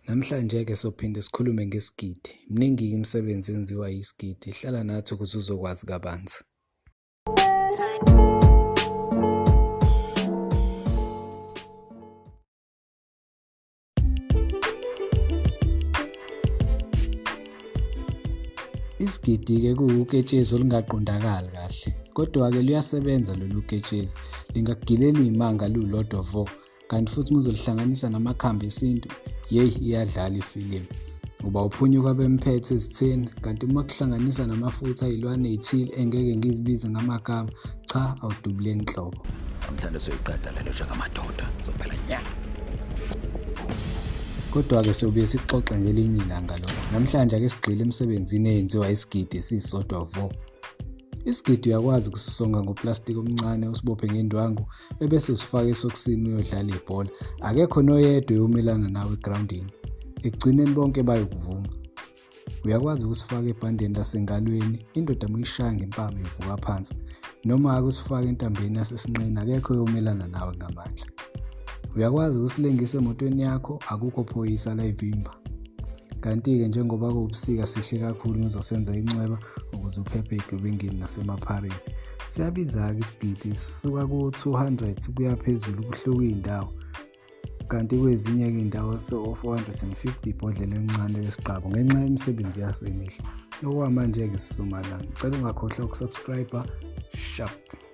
Namhlanje ke sophinde sikhulume ngesigidi. Mningi imisebenzi enziwa isigidi. Hlala nathi ukuze uzokwazi kabanzi. Isigidi ke kuwuketshezi olungaqondakali kahle. Kodwa ke luyasebenza lolu ketshezi. Lingakugilela imanga lulodwa vo. Kanti futhi muzolihlanganisa namakhambi esintu, iyadlala ifilimu. Uba uphunyuka bemphethe ezitheni, kanti uma kuhlanganisa namafutha ayilwane ezithile engeke ngizibize ngamagama, cha awudubule inhlobo. Namhlanje soyiqeda lelo njengamadoda, sophela nya. Kodwa ke sobuye sixoxe ngelinye ilanga lo. Namhlanje ake sigxile emsebenzini eyenziwa isigidi sisodwa vo. Isigidi uyakwazi ukusisonga ngoplastiki omncane usibophe ngendwangu ebese usifaka esokisini uyodlala ibhola. Akekho noyedwa oyomelana nawe egroundini. Ekugcineni bonke bayokuvuma. Uyakwazi ukusifaka ebhandeni lasengalweni, indoda muyishaya ngempama ivuka phansi. Noma akusifaka entambeni yasesinqeni, akekho oyomelana nawe ngamandla. Uyakwazi ukusilengisa emotweni yakho, akukho phoyisa la ivimba. Kanti-ke njengoba kuwubusika sihle kakhulu uzosenza incweba ukuze uphephe egebengini nasemaphareni. Siyabiza-ke isigidi, sisuka ku-200 kuya phezulu kuhluka iy'ndawo. Kanti kwezinye-ke iy'ndawo so-450 ibhodlela elincane lesiqabo ngenxa yemisebenzi yasemihle. Okwamanje-ke sisumalana. Ngicela ungakhohlwa ukusubscribe. Sharp.